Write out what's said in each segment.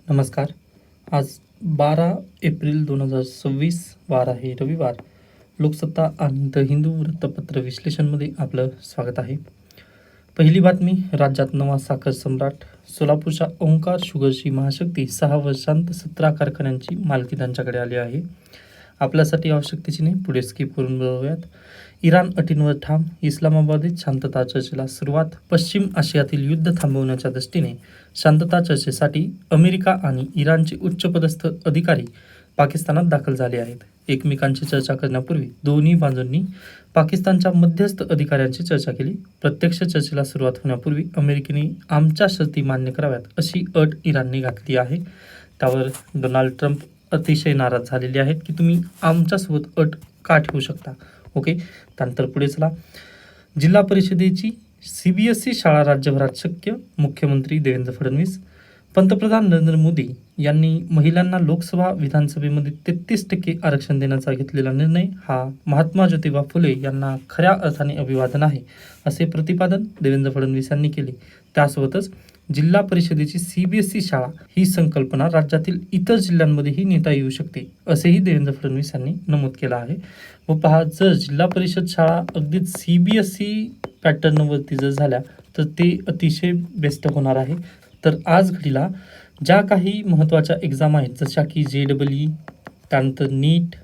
नमस्कार. आज 12 एप्रिल 2026 वार आहे रविवार. लोकसत्ता आणि द हिंदू वृत्तपत्र विश्लेषणमध्ये आपलं स्वागत आहे. पहिली बातमी. राज्यात नवा साखर सम्राट. सोलापूरच्या ओंकार शुगरची महाशक्ती 6 वर्षांत 17 कारखान्यांची मालकी त्यांच्याकडे आली आहे. आपल्यासाठी आवश्यकतेची नाही, पुढे स्किप करून बघूयात. इराण अटींवर ठाम. इस्लामाबादेत शांतता चर्चेला सुरुवात. पश्चिम आशियातील युद्ध थांबवण्याच्या दृष्टीने शांतता चर्चेसाठी अमेरिका आणि इराणचे उच्चपदस्थ अधिकारी पाकिस्तानात दाखल झाले आहेत. एकमेकांची चर्चा करण्यापूर्वी दोन्ही बाजूंनी पाकिस्तानच्या मध्यस्थ अधिकाऱ्यांची चर्चा केली. प्रत्यक्ष चर्चेला सुरुवात होण्यापूर्वी अमेरिकेने आमच्या शर्ती मान्य कराव्यात अशी अट इराणने घातली आहे. त्यावर डोनाल्ड ट्रम्प अतिशय नाराज झालेले आहेत की तुम्ही आमच्यासोबत अट का ठेवू शकता. ओके, त्यानंतर पुढे चला. जिल्हा परिषदेची CBSE शाळा राज्यभरात शक्य. मुख्यमंत्री देवेंद्र फडणवीस. पंतप्रधान नरेंद्र मोदी यांनी महिलांना लोकसभा विधानसभेमध्ये 33% आरक्षण देण्याचा घेतलेला निर्णय हा महात्मा ज्योतिबा फुले यांना खऱ्या अर्थाने अभिवादन आहे असे प्रतिपादन देवेंद्र फडणवीस यांनी केले. त्यासोबतच जिल्हा परिषदेची CBSE शाळा ही संकल्पना राज्यातील इतर जिल्ह्यांमध्येही नेता येऊ शकते असेही देवेंद्र फडणवीस यांनी नमूद केलं आहे. व पहा, जर जिल्हा परिषद शाळा अगदीच CBSE पॅटर्नवरती जर झाल्या तर ते अतिशय बेस्ट होणार आहे. तर आज घडीला ज्या काही महत्त्वाच्या एक्झाम आहेत जशा की JEE, त्यानंतर नीट,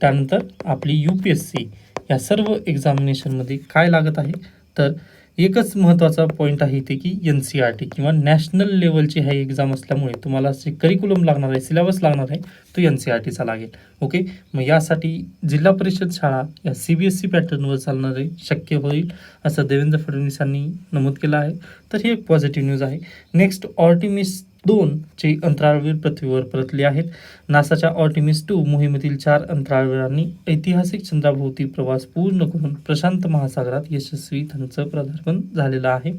त्यानंतर आपली UPSC, या सर्व एक्झामिनेशनमध्ये काय लागत आहे तर एकच महत्त्वाचा पॉईंट आहे ते की NCERT किंवा नॅशनल लेवलची हा एक्झाम असल्यामुळे तुम्हाला जे करिक्युलम लागणार आहे, सिलेबस लागणार आहे तो NCERTचा लागेल. ओके, मग यासाठी जिल्हा परिषद शाळा या CBSE पॅटर्नवर चालणारे शक्य होईल असं देवेंद्र फडणवीस यांनी नमूद केलं आहे. तर ही एक पॉझिटिव्ह न्यूज आहे. नेक्स्ट, ऑर्टिमिस 2 चे अंतराळवीर पृथ्वीवर परतले आहेत. नासाच्या ऑर्टिमिस 2 मोहिमेतील 4 अंतराळवीरांनी ऐतिहासिक चंद्राभोवती प्रवास पूर्ण करून प्रशांत महासागरात यशस्वी त्यांचं पदार्पण झालेलं आहे.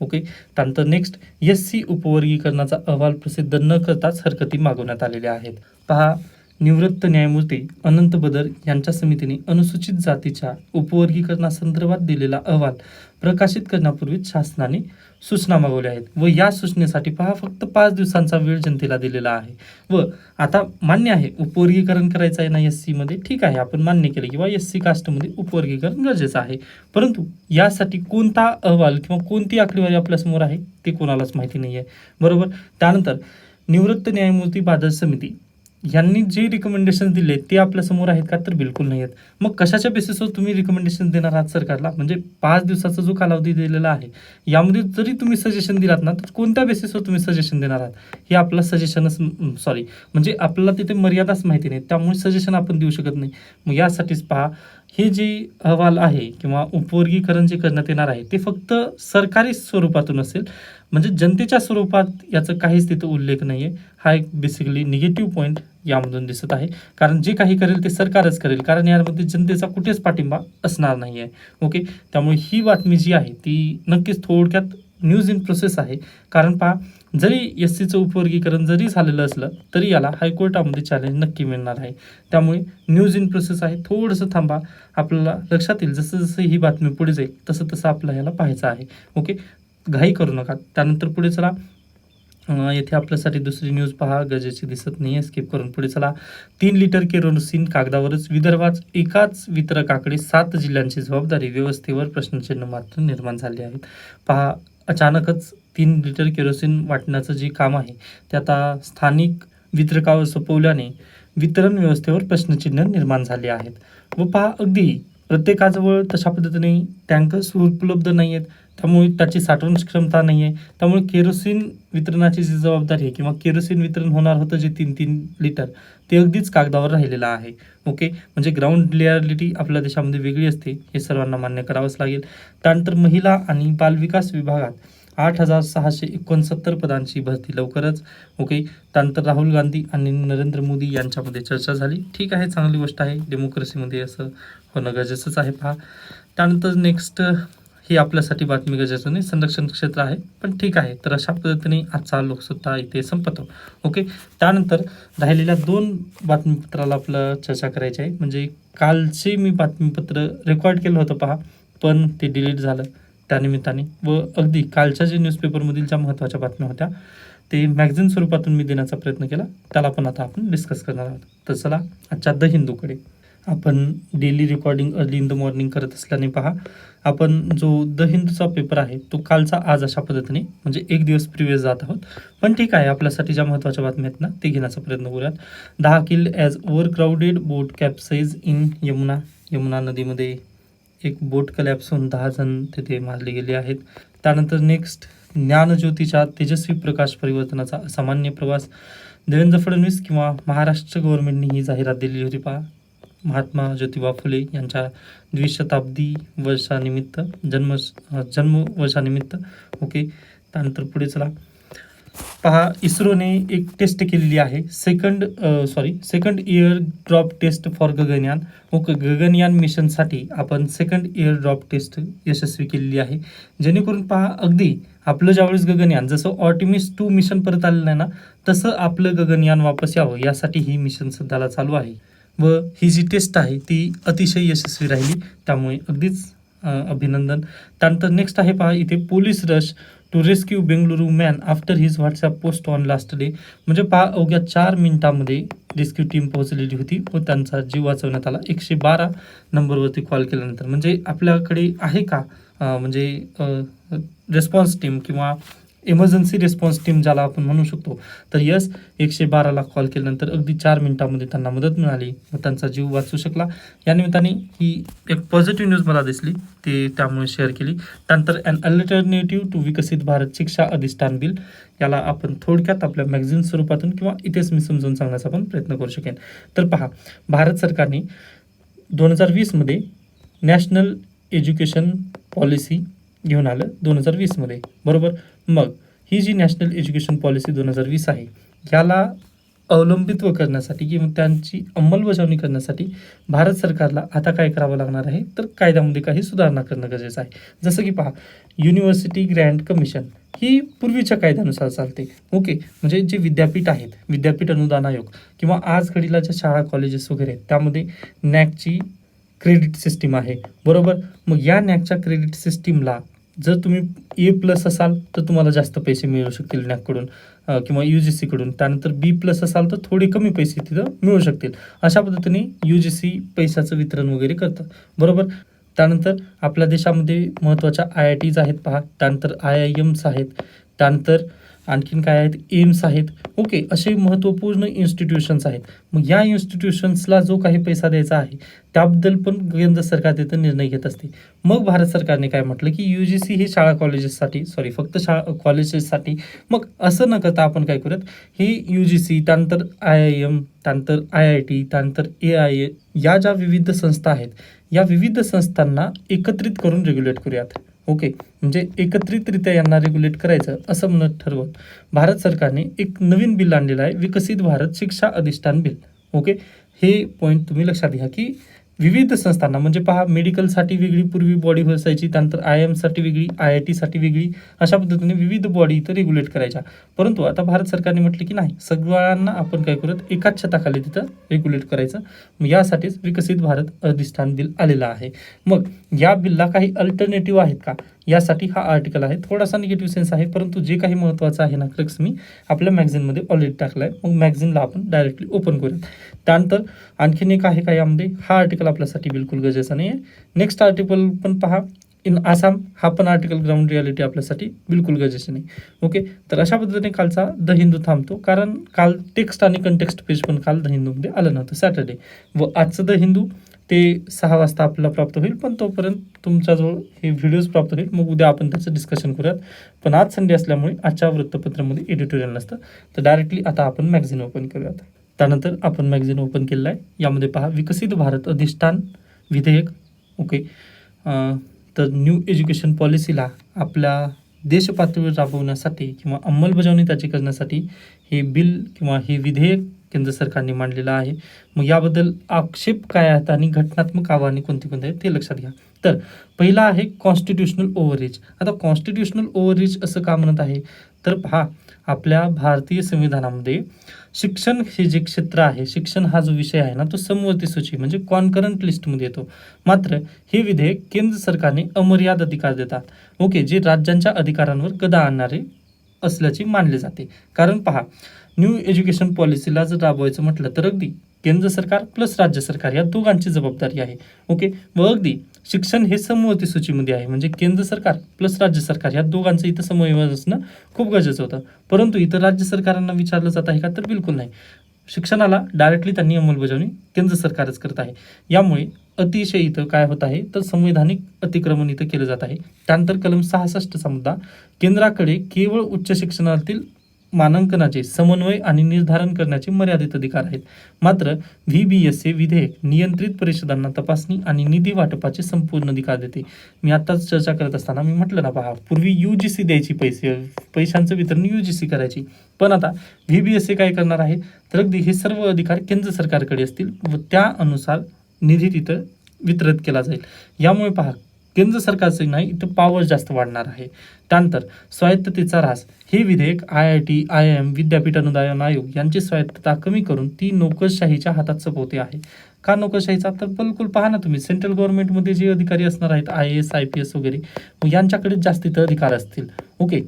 ओके, त्यानंतर नेक्स्ट, SC उपवर्गीकरणाचा अहवाल प्रसिद्ध न करताच हरकती मागवण्यात आलेल्या आहेत. पहा, निवृत्त न्यायमूर्ती अनंत बदर यांच्या समितीने अनुसूचित जातीच्या उपवर्गीकरणासंदर्भात दिलेला अहवाल प्रकाशित करण्यापूर्वीच शासनाने सूचना मागवल्या आहेत व या सूचनेसाठी पहा फक्त 5 दिवसांचा वेळ जनतेला दिलेला आहे. व आता मान्य आहे उपवर्गीकरण करायचं आहे ना SC मध्ये, ठीक आहे, आपण मान्य केले किंवा SC कास्टमध्ये उपवर्गीकरण गरजेचं आहे. परंतु यासाठी कोणता अहवाल किंवा कोणती आकडेवारी आपल्यासमोर आहे ते कोणालाच माहिती नाही आहे, बरोबर. त्यानंतर निवृत्त न्यायमूर्ती बादल समिती यांनी जे रिकमेंडेशन दिले ते आपल्यासमोर आहेत का तर बिलकुल नाही आहेत. मग कशाच्या बेसिसवर तुम्ही रिकमेंडेशन देणार आहात सरकारला? म्हणजे 5 दिवसाचा जो कालावधी दिलेला आहे यामध्ये जरी तुम्ही सजेशन दिलात ना तर कोणत्या बेसिसवर तुम्ही सजेशन देणार आहात हे आपला सजेशनच म्हणजे आपल्याला तिथे मर्यादाच माहिती नाही, त्यामुळे सजेशन आपण देऊ शकत नाही. मग यासाठीच पहा, हे जे अहवाल आहे किंवा उपवर्गीकरण जे करण्यात येणार आहे ते फक्त सरकारी स्वरूपातून असेल, म्हणजे जनतेच्या स्वरूपात याचं काहीच तिथं उल्लेख नाही आहे. हा एक बेसिकली निगेटिव्ह पॉईंट यामधून दिसत आहे, कारण जे काही करेल ते सरकारच करेल, कारण यामध्ये जनतेचा कुठेच पाठिंबा असणार नाही आहे. ओके, त्यामुळे ही बातमी जी आहे ती नक्कीच थोडक्यात न्यूज इन प्रोसेस आहे. कारण पहा, जरी SCचं उपवर्गीकरण जरी झालेलं असलं तरी याला हायकोर्टामध्ये चॅलेंज नक्की मिळणार आहे. त्यामुळे न्यूज इन प्रोसेस आहे, थोडंसं थांबा, आपल्याला लक्षात येईल. जसं जसं ही बातमी पुढे जाईल तसं तसं आपल्याला याला पाहायचं आहे. ओके, घाई करू नका. त्यानंतर पुढे चला. येथे आपल्यासाठी दुसरी न्यूज पहा, गरजेची दिसत नाही आहे, स्किप करून पुढे चला. 3 लिटर केरोसिन कागदावरच. विदर्भात एकाच वितरकाकडे 7 जिल्ह्यांची जबाबदारी, व्यवस्थेवर प्रश्नचिन्ह मात्र निर्माण झाले आहेत. पहा, अचानकच 3 लिटर केरोसिन वाटण्याचं जे काम आहे ते आता स्थानिक वितरकावर सोपवल्याने वितरण व्यवस्थेवर प्रश्नचिन्ह निर्माण झाले आहेत. व पहा, अगदी प्रत्येकाजवळ तशा पद्धतीने टँकर्स उपलब्ध नाही आहेत, त्यामुळे त्याची साठवण क्षमता नाही आहे. त्यामुळे केरोसिन वितरणाची जी जबाबदारी आहे किंवा केरोसिन वितरण होणार होतं जे 3-3 लिटर ते अगदीच कागदावर राहिलेलं आहे. ओके, म्हणजे ग्राउंड रियालिटी आपल्या देशामध्ये वेगळी असते, हे सर्वांना मान्य करावंच लागेल. त्यानंतर महिला आणि बालविकास विभागात 8,669 पदांची भरती लवकरच. ओके, त्यानंतर राहुल गांधी आणि नरेंद्र मोदी यांच्यामध्ये चर्चा झाली, ठीक आहे, चांगली गोष्ट आहे, डेमोक्रेसीमध्ये असं होणं गरजेचंच आहे. पहा, त्यानंतर नेक्स्ट, ही आपल्यासाठी बातमी गरजेचं नाही, संरक्षण क्षेत्र आहे, पण ठीक आहे. तर अशा पद्धतीने आजचा लोकसत्ता इथे संपतो. ओके, त्यानंतर राहिलेल्या 2 बातमीपत्राला आपलं चर्चा करायची आहे. म्हणजे कालचे मी बातमीपत्र रेकॉर्ड केलं होतं पहा, पण ते डिलीट झालं त्यानिमित्ताने. व अगदी कालच्या जे न्यूजपेपरमधील ज्या महत्त्वाच्या बातम्या होत्या ते मॅगझिन स्वरूपातून मी देण्याचा प्रयत्न केला, त्याला पण आता आपण डिस्कस करणार आहोत. तर चला आजच्या द हिंदूकडे. आपण daily recording early in the morning करत असल्याने पहा, आपण जो द हिंदूचा पेपर आहे तो कालचा आज अशा पद्धतीने म्हणजे एक दिवस प्रिव्हियस जात आहोत. पण ठीक आहे, आपल्यासाठी ज्या महत्त्वाच्या बातम्या आहेत ना ते घेण्याचा प्रयत्न करूयात. 10 killed as over crowded boat capsize in Yamuna. Yamuna नदीमध्ये एक बोट कलॅप्स होऊन 10 जण तिथे मारले गेले आहेत. त्यानंतर नेक्स्ट, ज्ञानज्योतीच्या तेजस्वी प्रकाश परिवर्तनाचा असामान्य प्रवास. देवेंद्र फडणवीस किंवा महाराष्ट्र गव्हर्नमेंटने ही जाहिरात दिलेली होती पहा, महात्मा ज्योतिबा फुले यांच्या द्विशताब्दी वर्षानिमित्त जन्म वर्षानिमित्त. ओके, त्यानंतर पुढे चला पहा, इस्रोने एक टेस्ट केलेली आहे, second air drop test for Gaganyaan. Okay, Gaganyaan मिशनसाठी आपण सेकंड इयर ड्रॉप टेस्ट यशस्वी केलेली आहे, जेणेकरून पहा अगदी आपलं ज्यावेळेस गगनयान जसं ऑर्टिमिस 2 मिशन परत आलेलं आहे ना, तसं आपलं गगनयान वापस यावं यासाठी ही मिशन सध्याला चालू आहे. व ही जी टेस्ट आहे ती अतिशय यशस्वी राहिली, त्यामुळे अगदीच अभिनंदन. त्यानंतर नेक्स्ट आहे पहा इथे, police rush to rescue Bengaluru man after his WhatsApp post on last day. म्हणजे पहा अवघ्या 4 मिनिटामध्ये रेस्क्यू टीम पोहोचलेली होती व त्यांचा जीव वाचवण्यात आला 112 नंबरवरती कॉल केल्यानंतर. म्हणजे आपल्याकडे आहे का म्हणजे रिस्पॉन्स टीम किंवा इमर्जन्सी रिस्पॉन्स टीम ज्याला आपण म्हणू शकतो, तर यस 112ला कॉल केल्यानंतर अगदी 4 मिनिटामध्ये त्यांना मदत मिळाली व त्यांचा जीव वाचू शकला. या निमित्ताने ही एक पॉझिटिव्ह न्यूज मला दिसली, ते त्यामुळे शेअर केली. त्यानंतर अन अल्टरनेटिव्ह टू विकसित भारत शिक्षा अधिष्ठान बिल, याला आपण थोडक्यात आपल्या मॅगझिन स्वरूपातून किंवा इथेच मी समजून सांगण्याचा पण प्रयत्न करू शकेन. तर पहा, भारत सरकारने 2020मध्ये नॅशनल एज्युकेशन पॉलिसी घेऊन आलं 2020मध्ये, बरोबर. मग ही जी नॅशनल एज्युकेशन पॉलिसी 2020 आहे, याला अवलंबित्व करण्यासाठी किंवा त्यांची अंमलबजावणी करण्यासाठी भारत सरकारला आता काय करावं लागणार आहे, तर कायद्यामध्ये काही सुधारणा करणं गरजेचं आहे. जसं की पहा, युनिव्हर्सिटी ग्रँट कमिशन ही पूर्वीच्या कायद्यानुसार चालते. ओके, म्हणजे जे विद्यापीठ आहेत, विद्यापीठ अनुदान आयोग किंवा आज घडीला ज्या शाळा कॉलेजेस वगैरे आहेत, त्यामध्ये नॅकची क्रेडिट सिस्टीम आहे, बरोबर. मग या नॅकच्या क्रेडिट सिस्टीमला जर तुम्ही A+ असाल तर तुम्हाला जास्त पैसे मिळू शकतील नॅककडून किंवा UGCकडून. त्यानंतर B+ असाल तर थोडे कमी पैसे तिथं मिळू शकतील. अशा पद्धतीने UGC पैशाचं वितरण वगैरे करतं, बरोबर. त्यानंतर आपल्या देशामध्ये महत्त्वाच्या IITs आहेत पहा, त्यानंतर IIMs आहेत, त्यानंतर आणखीन काय आहेत, एम्स आहेत. ओके, असे महत्त्वपूर्ण इन्स्टिट्यूशन्स आहेत. मग या इन्स्टिट्यूशन्सला जो काही पैसा द्यायचा आहे त्याबद्दल पण केंद्र सरकार तिथं निर्णय घेत असते. मग भारत सरकारने काय म्हटलं की UGC हे शाळा कॉलेजेससाठी फक्त कॉलेजेससाठी. मग असं न करता आपण काय करूयात, हे UGC, त्यानंतर IIM, त्यानंतर IIT, त्यानंतर AIA या ज्या विविध संस्था आहेत, या विविध संस्थांना एकत्रित करून रेग्युलेट करूयात. ओके, म्हणजे एकत्रितरित्या यांना रेग्युलेट करायचं असं म्हणत ठरवत भारत सरकारने एक नवीन बिल आणलेलं आहे, विकसित भारत शिक्षा अधिष्ठान बिल. ओके, हे पॉईंट तुम्ही लक्षात घ्या की विविध संस्थांना, म्हणजे पहा मेडिकलसाठी वेगळी पूर्वी बॉडी असायची, त्यानंतर IIMसाठी वेगळी, IITसाठी वेगळी, अशा पद्धतीने विविध बॉडी इथं रेग्युलेट करायच्या. परंतु आता भारत सरकारने म्हटले की नाही, सगळ्यांना आपण काय करत एकाच छताखाली तिथं रेग्युलेट करायचं. मग यासाठीच विकसित भारत अधिष्ठान बिल आलेलं आहे. मग या बिलला काही अल्टरनेटिव्ह आहेत का, यासाठी हा आर्टिकल आहे. थोडासा निगेटिव्ह सेन्स आहे, परंतु जे काही महत्त्वाचं आहे ना क्रक्स मी आपल्या मॅगझिनमध्ये ऑलरेडी टाकला आहे. मग मॅगझिनला आपण डायरेक्टली ओपन करूयात. त्यानंतर आणखीन एक आहे का यामध्ये, हा आर्टिकल आपल्यासाठी बिलकुल गरजेचा नाही आहे. नेक्स्ट आर्टिकल पण पहा, इन आसाम, हा पण आर्टिकल ग्राउंड रियालिटी आपल्यासाठी बिलकुल गरजेचे नाही. ओके, तर अशा पद्धतीने कालचा द हिंदू थांबतो, कारण काल टेक्स्ट आणि कंटेक्स्ट पेज पण काल द हिंदूमध्ये आलं नव्हतं सॅटर्डे. व आजचं द हिंदू ते 6 वाजता आपल्याला प्राप्त होईल, पण तोपर्यंत तुमच्याजवळ हे व्हिडिओज प्राप्त होईल. मग उद्या आपण त्याचं डिस्कशन करूयात. पण आज संडे असल्यामुळे आजच्या वृत्तपत्रामध्ये एडिटोरियल नसतं, तर डायरेक्टली आता आपण मॅगझिन ओपन करूयात. त्यानंतर आपण मॅगझिन ओपन केलेलं आहे. यामध्ये पहा, विकसित भारत अधिष्ठान विधेयक. ओके, तर न्यू एज्युकेशन पॉलिसीला आपल्या देश पातळीवर राबवण्यासाठी किंवा अंमलबजावणी त्याची करण्यासाठी हे बिल किंवा हे विधेयक केंद्र सरकारने मांडलेलं आहे. मग याबद्दल आक्षेप काय आहेत आणि घटनात्मक आव्हाने कोणती कोणती आहेत ते लक्षात घ्या. तर पहिला आहे कॉन्स्टिट्युशनल ओव्हररीच. आता कॉन्स्टिट्युशनल ओव्हररीच असं का म्हणत आहे, तर पहा आपल्या भारतीय संविधानामध्ये शिक्षण हे जे क्षेत्र आहे, शिक्षण हा जो विषय आहे ना, तो समवर्ती सूची म्हणजे कॉन्करंट लिस्टमध्ये येतो. मात्र हे विधेयक केंद्र सरकारने अमर्याद अधिकार देतात. ओके, जे राज्यांच्या अधिकारांवर गदा आणणारे असल्याचे मानले जाते. कारण पहा, न्यू एज्युकेशन पॉलिसीला जर राबवायचं म्हटलं तर अगदी केंद्र सरकार प्लस राज्य सरकार या दोघांची जबाबदारी आहे. ओके, व अगदी शिक्षण हे समवर्ती सूचीमध्ये आहे, म्हणजे केंद्र सरकार प्लस राज्य सरकार या दोघांचं इथं समन्वय असणं खूप गरजेचं होतं. परंतु इथं राज्य सरकारांना विचारलं जात आहे का, तर बिलकुल नाही. शिक्षणाला डायरेक्टली त्यांनी अंमलबजावणी केंद्र सरकारच करत आहे. यामुळे अतिशय इथं काय होत आहे, तर संवैधानिक अतिक्रमण इथं केलं जात आहे. त्यानंतर कलम 66चा मुद्दा, केंद्राकडे केवळ उच्च शिक्षणातील मानांकनाचे समन्वय आणि निर्धारण करण्याचे मर्यादित अधिकार आहेत. मात्र VBSA विधेयक नियंत्रित परिषदांना तपासणी आणि निधी वाटपाचे संपूर्ण अधिकार देते. मी आत्ताच चर्चा करत असताना मी म्हटलं ना, पहा, पूर्वी UGC द्यायची, पैशांचं वितरण UGC करायची, पण आता VBSA काय करणार आहे, तर अगदी हे सर्व अधिकार केंद्र सरकारकडे असतील व त्यानुसार निधी तिथं वितरित केला जाईल. यामुळे पहा, केंद्र सरकारचं नाही, इथं पॉवर जास्त वाढणार आहे. त्यानंतर स्वायत्ततेचा ऱ्हास, हे विधेयक IIT, IIM, विद्यापीठ अनुदान आयोग यांची स्वायत्तता कमी करून ती नोकरशाहीच्या हातात सोपवते आहे. का नोकरशाहीचा, तर बिलकुल पहा ना तुम्ही, सेंट्रल गव्हर्नमेंटमध्ये जे अधिकारी असणार आहेत, IAS, IPS वगैरे, यांच्याकडे जास्तीत अधिकार असतील. ओके,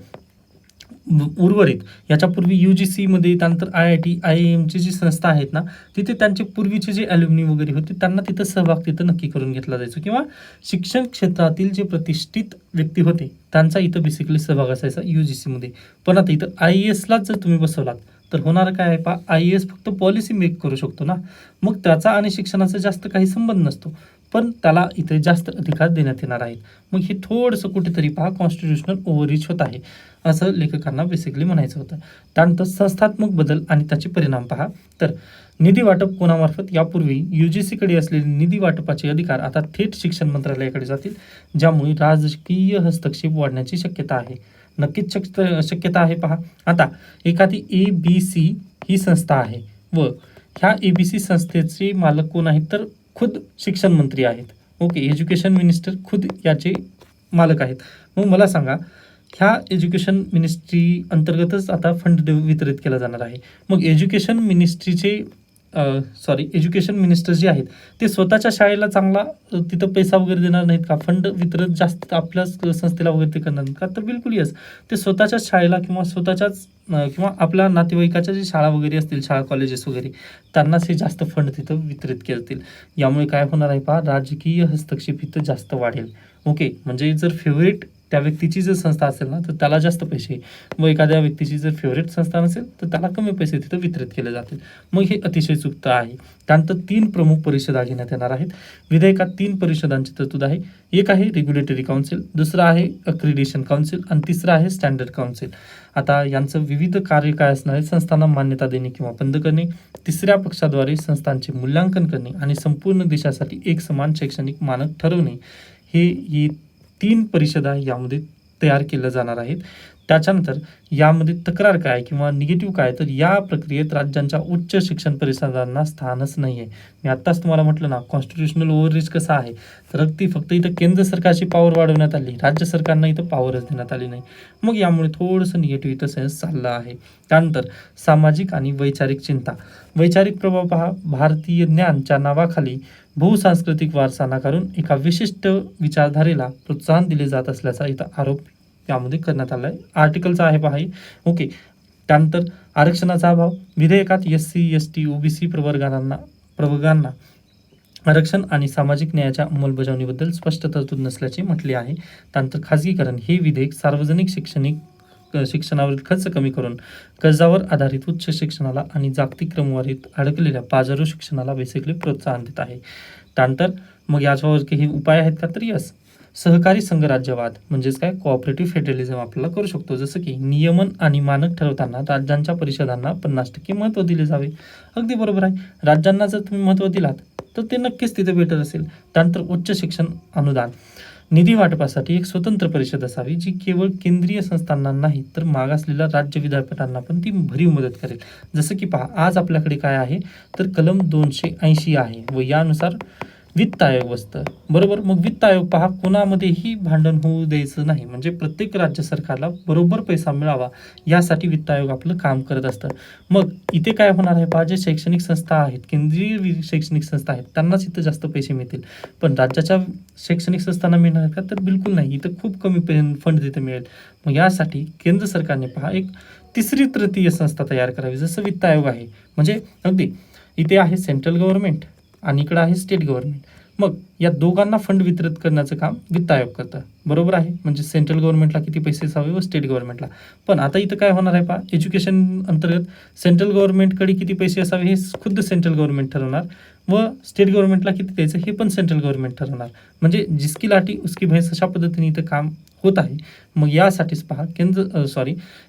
उर्वरित याच्यापूर्वी UGC मध्ये, त्यानंतर IIT, IIMची जी संस्था आहेत ना, तिथे त्यांचे पूर्वीचे जे ॲल्युमिनी वगैरे होते त्यांना तिथं सहभाग तिथं नक्की करून घेतला जायचा, किंवा शिक्षण क्षेत्रातील जे प्रतिष्ठित व्यक्ती होते त्यांचा इथं बेसिकली सहभाग असायचा UGC मध्ये. पण आता इथं IASलाच जर तुम्ही बसवलात तर होणार काय आहे पहा, IAS फक्त पॉलिसी मेक करू शकतो ना, मग त्याचा आणि शिक्षणाचा जास्त काही संबंध नसतो, पण त्याला इथे जास्त अधिकार देण्यात येणार आहेत. मग हे थोडंसं कुठेतरी पहा कॉन्स्टिट्युशनल ओव्हररीच होत आहे, असं लेखकांना बेसिकली म्हणायचं होतं. त्यानंतर संस्थात्मक बदल आणि त्याचे परिणाम पहा, तर निधी वाटप कोणामार्फत, यापूर्वी UGCकडे असलेले निधी वाटपाचे अधिकार आता थेट शिक्षण मंत्रालयाकडे जातील, ज्यामुळे राजकीय हस्तक्षेप वाढण्याची शक्यता आहे. नक्कीच शक्यता आहे. पहा, आता एखादी ABC ही संस्था आहे व ह्या ABC संस्थेचे मालक कोण आहेत, तर खुद शिक्षण मंत्री आहेत. ओके, एज्युकेशन मिनिस्टर खुद याचे मालक आहेत. मग मला सांगा, ह्या एज्युकेशन मिनिस्ट्री अंतर्गतच आता फंड वितरित केला जाणार आहे. मग एज्युकेशन मिनिस्टर जे आहेत ते स्वतःच्या शाळेला चांगला तिथं पैसा वगैरे देणार नाहीत का, फंड वितरित जास्त आपल्या संस्थेला वगैरे ते करणार नाहीत का, तर बिलकुल यस, ते स्वतःच्याच शाळेला किंवा स्वतःच्याच किंवा आपल्या नातेवाईकाच्या जे शाळा वगैरे असतील, शाळा कॉलेजेस वगैरे, त्यांनाच हे जास्त फंड तिथं वितरित करतील. यामुळे काय होणार आहे पहा, राजकीय हस्तक्षेप इथं जास्त वाढेल. ओके, म्हणजे जर फेवरेट त्या व्यक्तीची जर संस्था असेल ना, तर त्याला जास्त पैसे, व एखाद्या व्यक्तीची जर फेवरेट संस्था नसेल तर त्याला कमी पैसे तिथं वितरित केले जातील. मग हे अतिशय चुकतं आहे. त्यानंतर 3 प्रमुख परिषदा घेण्यात येणार आहेत. विधेयकात 3 परिषदांची तरतूद आहे. एक आहे रेग्युलेटरी काउन्सिल, दुसरं आहे अक्रिडिशन काउन्सिल आणि तिसरं आहे स्टँडर्ड काउन्सिल. आता यांचं विविध कार्य काय असणार आहे, संस्थांना मान्यता देणे किंवा बंद करणे, तिसऱ्या पक्षाद्वारे संस्थांचे मूल्यांकन करणे आणि संपूर्ण देशासाठी एक समान शैक्षणिक मानक ठरवणे, हे 3 परिषदा यामध्ये तयार केल्या जाणार आहेत. त्याच्यानंतर यामध्ये तक्रार काय किंवा निगेटिव्ह काय, तर या प्रक्रियेत राज्यांच्या उच्च शिक्षण परिषदांना स्थानच नाही आहे. मी आत्ताच तुम्हाला म्हटलं ना, कॉन्स्टिट्युशनल ओव्हररीच कसं आहे, तर अगदी फक्त इथं केंद्र सरकारची पॉवर वाढवण्यात आली, राज्य सरकारना इथं पॉवरच देण्यात आली नाही. मग यामुळे थोडंसं निगेटिव्ह इथं सेन्स चाललं आहे. त्यानंतर सामाजिक आणि वैचारिक चिंता, वैचारिक प्रभाव पहा, भारतीय ज्ञानच्या नावाखाली बहुसांस्कृतिक वारसा नाकारून एका विशिष्ट विचारधारेला प्रोत्साहन दिले जात असल्याचा इथं आरोप यामध्ये करण्यात आला आहे. आर्टिकलचा आहे पहा. ओके, त्यानंतर आरक्षणाचा अभाव, विधेयकात SC, ST, OBC प्रवर्गांना आरक्षण आणि सामाजिक न्यायाच्या अंमलबजावणीबद्दल स्पष्ट तरतूद नसल्याचे म्हटले आहे. त्यानंतर खाजगीकरण, हे विधेयक सार्वजनिक शिक्षणावरील खर्च कमी करून कर्जावर आधारित उच्च शिक्षणाला आणि जागतिक क्रमवारीत अडकलेल्या बाजारू शिक्षणाला बेसिकली प्रोत्साहन देत आहे. त्यानंतर मग याच्यावर काही उपाय आहेत का, तर यस, सहकारी संघराज्यवाद म्हणजेच काय, कोऑपरेटिव्ह फेडरलिझम आपल्याला करू शकतो. जसं की नियमन आणि मानक ठरवताना राज्यांच्या परिषदांना 50% महत्त्व दिले जावे. अगदी बरोबर आहे, राज्यांना जर तुम्ही महत्त्व दिलात तर ते नक्कीच तिथे बेटर असेल. त्यानंतर उच्च शिक्षण अनुदान, निधी वाटपासाठी एक स्वतंत्र परिषद असावी जी केवळ केंद्रीय संस्थांना नाही तर मागासलेल्या राज्य विद्यापीठांना पण ती भरीव मदत करेल. जसं की पहा, आज आपल्याकडे काय आहे, तर कलम 280 आहे व यानुसार वित्त आयोग बसतं, बरोबर. मग वित्त आयोग पहा कोणामध्येही भांडण होऊ द्यायचं नाही, म्हणजे प्रत्येक राज्य सरकारला बरोबर पैसा मिळावा यासाठी वित्त आयोग आपलं काम करत असतं. मग इथे काय होणार आहे पहा, जे शैक्षणिक संस्था आहेत, केंद्रीय शैक्षणिक संस्था आहेत, त्यांनाच इथं जास्त पैसे मिळतील, पण राज्याच्या शैक्षणिक संस्थांना मिळणार आहेत का, तर बिलकुल नाही. इथं खूप कमी फंड तिथे मिळेल. मग यासाठी केंद्र सरकारने पहा एक तिसरी तृतीय संस्था तयार करावी, जसं वित्त आयोग आहे. म्हणजे अगदी इथे आहे सेंट्रल गव्हर्नमेंट आणि इकडं आहे स्टेट गव्हर्नमेंट. मग या दोघांना फंड वितरित करण्याचं काम वित्त आयोग करतं, बरोबर आहे. म्हणजे सेंट्रल गव्हर्नमेंटला किती पैसे असावे व स्टेट गव्हर्नमेंटला. पण आता इथं काय होणार आहे पहा, एज्युकेशन अंतर्गत सेंट्रल गव्हर्नमेंटकडे किती पैसे असावे हे खुद्द सेंट्रल गव्हर्नमेंट ठरवणार व स्टेट गव्हर्नमेंटला किती द्यायचं हे पण सेंट्रल गव्हर्नमेंट ठरवणार. म्हणजे जिसकी लाठी उसकी भैंस अशा पद्धतीने इथं काम होत आहे. मग यासाठीच पहा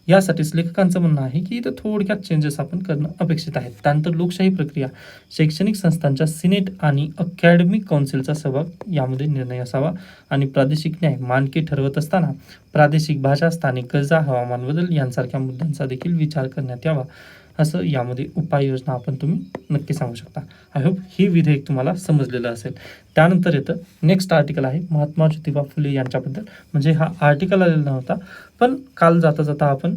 यासाठीच लेखकांचं म्हणणं आहे की इथं थोडक्यात चेंजेस आपण करणं अपेक्षित आहे. त्यानंतर लोकशाही प्रक्रिया, शैक्षणिक संस्थांच्या सिनेट आणि अकॅडमिक काउन्सिलचा सहभाग यामध्ये निर्णय असावा. आणि प्रादेशिक न्याय, मानके ठरवत असताना प्रादेशिक भाषा, स्थानिक गरजा, हवामान बदल यांसारख्या मुद्द्यांचा देखील विचार करण्यात यावा, असं यामध्ये उपाययोजना आपण तुम्ही नक्की सांगू शकता. आय होप ही विधेयक तुम्हाला समजलेलं असेल. त्यानंतर येतं नेक्स्ट आर्टिकल आहे महात्मा ज्योतिबा फुले यांच्याबद्दल. म्हणजे हा आर्टिकल आलेला नव्हता, पण काल जाता जाता आपण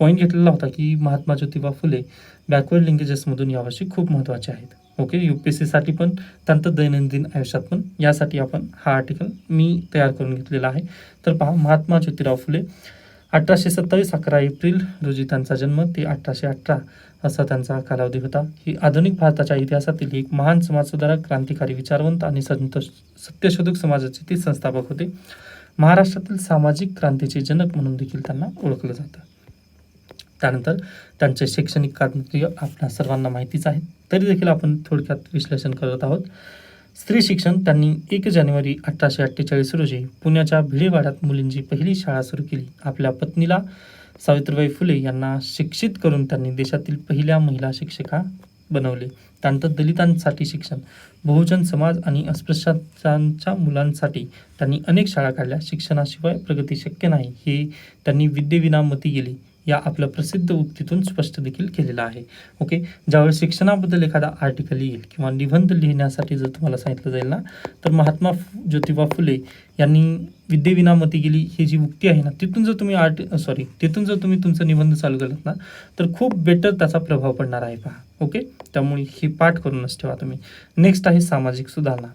पॉईंट घेतलेला होता की महात्मा ज्योतिबा फुले बॅकवर्ड लिंकेजेसमधून यावर्षी खूप महत्त्वाचे आहेत. ओके, UPSCसाठी पण त्यानंतर दैनंदिन आयुष्यात पण, यासाठी आपण हा आर्टिकल मी तयार करून घेतलेला आहे. तर पहा, महात्मा ज्योतिराव फुले 1827 11 एप्रिल रोजी त्यांचा जन्म ते 1818 असा त्यांचा कालावधी होता. ही आधुनिक भारताच्या इतिहासातील एक महान समाजसुधारक, क्रांतिकारी विचारवंत आणि सत्यशोधक समाजाचे ते संस्थापक होते. महाराष्ट्रातील सामाजिक क्रांतीचे जनक म्हणून देखील त्यांना ओळखलं जातं. त्यानंतर त्यांचे शैक्षणिक कार्य आपल्या सर्वांना माहितीच आहे, तरी देखील आपण थोडक्यात विश्लेषण करत आहोत. स्त्री शिक्षण, त्यांनी 1 जानेवारी 1848 रोजी पुण्याच्या भिडेवाड्यात मुलींची पहिली शाळा सुरू केली. आपल्या पत्नीला सावित्रीबाई फुले यांना शिक्षित करून त्यांनी देशातील पहिल्या महिला शिक्षिका बनवले. त्यानंतर दलितांसाठी शिक्षण, बहुजन समाज आणि अस्पृश्यांच्या मुलांसाठी त्यांनी अनेक शाळा काढल्या. शिक्षणाशिवाय प्रगती शक्य नाही हे त्यांनी विद्येविना मती गेली या आपल्या प्रसिद्ध उक्तीतून स्पष्ट देखील केलेलं आहे. ओके, ज्यावेळेस शिक्षणाबद्दल एखादा आर्टिकल येईल किंवा निबंध लिहिण्यासाठी जर तुम्हाला सांगितलं जाईल ना, तर महात्मा ज्योतिबा फुले यांनी विद्येविना मती गेली ही जी उक्ती आहे ना, तिथून जर तुम्ही तुमचं निबंध चालू केलात ना, तर खूप बेटर त्याचा प्रभाव पडणार आहे पहा. ओके, त्यामुळे ही पाठ करूनच ठेवा तुम्ही. नेक्स्ट आहे सामाजिक सुधारणा.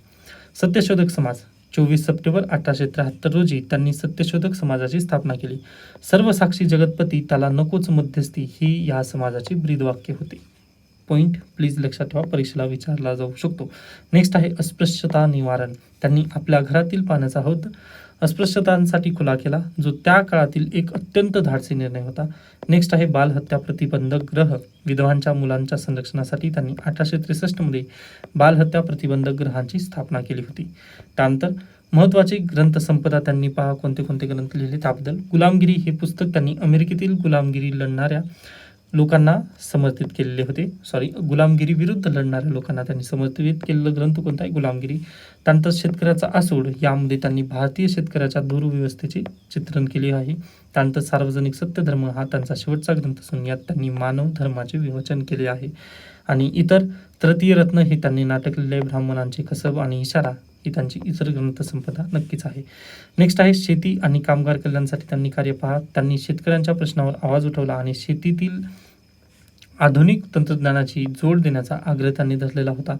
सत्यशोधक समाज, 24 सप्टेंबर 1873 रोजी त्यांनी सत्यशोधक समाजाची स्थापना केली. सर्वसाक्षी जगतपती, त्याला नकोच मध्यस्थी ही या समाजाची ब्रीदवाक्य होती. पॉईंट प्लीज लक्षात ठेवा, परीक्षेला विचारला जाऊ शकतो. नेक्स्ट आहे अस्पृश्यता निवारण. त्यांनी आपल्या घरातील पाण्याचा हौद अस्पृश्यतांसाठी खुला केला, जो त्या काळातील एक अत्यंत धाडसी निर्णय होता. नेक्स्ट आहे बालहत्या प्रतिबंधक ग्रह. विधवांच्या मुलांच्या संरक्षणासाठी त्यांनी 1863 मध्ये बालहत्या प्रतिबंधक ग्रहांची स्थापना केली होती. त्यानंतर महत्त्वाची ग्रंथसंपदा त्यांनी पहा कोणते कोणते ग्रंथ लिहिले त्याबद्दल. गुलामगिरी हे पुस्तक त्यांनी अमेरिकेतील गुलामगिरी लढणाऱ्या लोकांना समर्पित केलेले होते. गुलामगिरी विरुद्ध लढणाऱ्या लोकांना त्यांनी समर्पित केलेलं ग्रंथ कोणता आहे? गुलामगिरी. त्यानंतर शेतकऱ्याचा आसूड, यामध्ये त्यांनी भारतीय शेतकऱ्याच्या दुर्व्यवस्थेचे चित्रण केले आहे. त्यानंतर सार्वजनिक सत्यधर्म हा त्यांचा शेवटचा ग्रंथ असून यात त्यांनी मानव धर्माचे विवचन केले आहे. आणि इतर तृतीय रत्न हे त्यांनी नाटक लिहिले. ब्राह्मणांचे कसब आणि इशारा ही त्यांची इतर ग्रंथसंपदा नक्कीच आहे. नेक्स्ट आहे शेती आणि कामगार कल्याणासाठी त्यांनी कार्य पहा. त्यांनी शेतकऱ्यांच्या प्रश्नावर आवाज उठवला आणि शेतीतील आधुनिक तंत्रज्ञानाची जोड देण्याचा आग्रह त्यांनी धरलेला होता.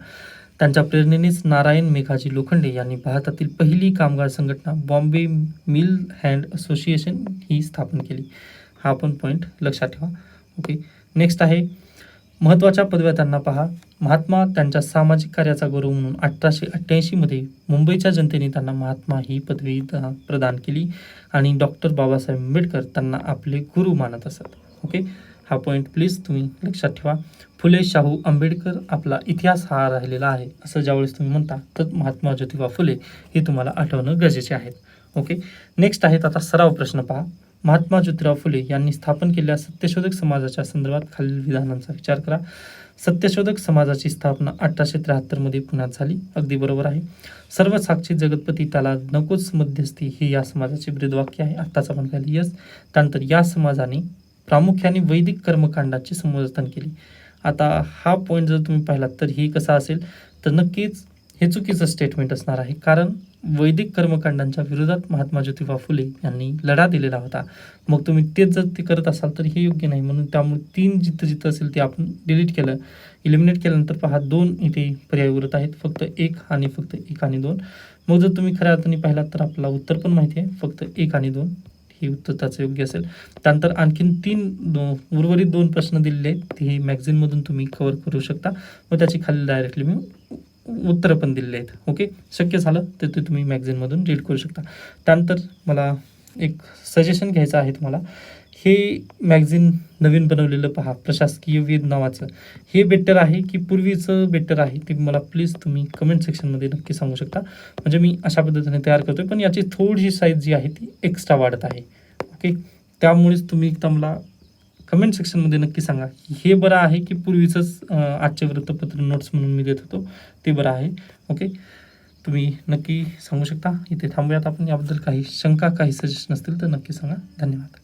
त्यांच्या प्रेरणेनेच नारायण मेघाजी लोखंडे यांनी भारतातील पहिली कामगार संघटना बॉम्बे मिल हँड असोसिएशन ही स्थापन केली. हा पण पॉईंट लक्षात ठेवा. ओके, नेक्स्ट आहे महत्त्वाच्या पदव्या त्यांना पहा. महात्मा त्यांच्या सामाजिक कार्याचा गौरव म्हणून 1888 मध्ये मुंबईच्या जनतेने त्यांना महात्मा ही पदवी प्रदान केली आणि डॉक्टर बाबासाहेब आंबेडकर त्यांना आपले गुरु मानत असत. ओके, हा पॉईंट प्लीज तुम्ही लक्षात ठेवा. फुले शाहू आंबेडकर आपला इतिहास हा राहिलेला आहे असं ज्यावेळेस तुम्ही म्हणता, तर महात्मा ज्योतिबा फुले हे तुम्हाला आठवणं गरजेचे आहेत. ओके, नेक्स्ट आहेत आता सराव प्रश्न पहा. महात्मा ज्योतिराव फुले यांनी स्थापन केलेल्या सत्यशोधक समाजाच्या संदर्भात खालील विधानांचा विचार करा. सत्यशोधक समाजाची स्थापना 1873 मध्ये पुण्यात झाली. अगदी बरोबर आहे. सर्व साक्षी जगतपती, त्याला नकोच मध्यस्थी हे या समाजाचे ब्रीदवाक्य आहे. आत्ताच आपण पाहिलं. यस. त्यानंतर या समाजाने प्रामुख्याने वैदिक कर्मकांडाची समर्थन केली. आता हा पॉईंट जर तुम्ही पाहिलात तर ही कसा असेल, तर नक्कीच हे चुकीचं स्टेटमेंट असणार आहे, कारण वैदिक कर्मकांडांच्या विरोधात महात्मा ज्योतिबा फुले यांनी लढा दिलेला होता. मग तुम्ही तेच जर ते करत असाल तर हे योग्य नाही. म्हणून त्यामुळे 3 जिथं जिथं असेल ते आपण डिलीट केलं. इलिमिनेट केल्यानंतर पहा 2 इथे पर्याय उरत आहेत, फक्त 1 आणि फक्त 1 आणि 2. मग जर तुम्ही खऱ्या अर्थाने पाहिलात तर आपल्याला उत्तर पण माहिती आहे, फक्त 1 आणि 2 हे उत्तर त्याचं योग्य असेल. त्यानंतर आणखीन 3 उर्वरित 2 प्रश्न दिलेले आहेत, ते मॅगझिनमधून तुम्ही कव्हर करू शकता. मग त्याची खाली डायरेक्टली मी उत्तरं पण दिलेली आहेत. ओके, शक्य झालं तर ते तुम्ही मॅगझिनमधून रीड करू शकता. त्यानंतर मला एक सजेशन घ्यायचं आहे तुम्हाला. हे मॅगझिन नवीन बनवलेलं पहा, प्रशासकीय वेद नावाचं, हे बेटर आहे की पूर्वीचं बेटर आहे, ते मला प्लीज तुम्ही कमेंट सेक्शनमध्ये नक्की सांगू शकता. म्हणजे मी अशा पद्धतीने तयार करतोय, पण याची थोडीशी साईज जी आहे ती एक्स्ट्रा वाढत आहे. ओके, त्यामुळेच तुम्ही एकदा मला कमेंट सेक्शनमध्ये नक्की सांगा, हे बरं आहे की पूर्वीचंच आजचे वृत्तपत्र नोट्स म्हणून मी देत होतो ते बरं आहे. ओके, तुम्ही नक्की सांगू शकता. इथे थांबूयात आपण. याबद्दल काही शंका, काही सजेशन असतील तर नक्की सांगा. धन्यवाद.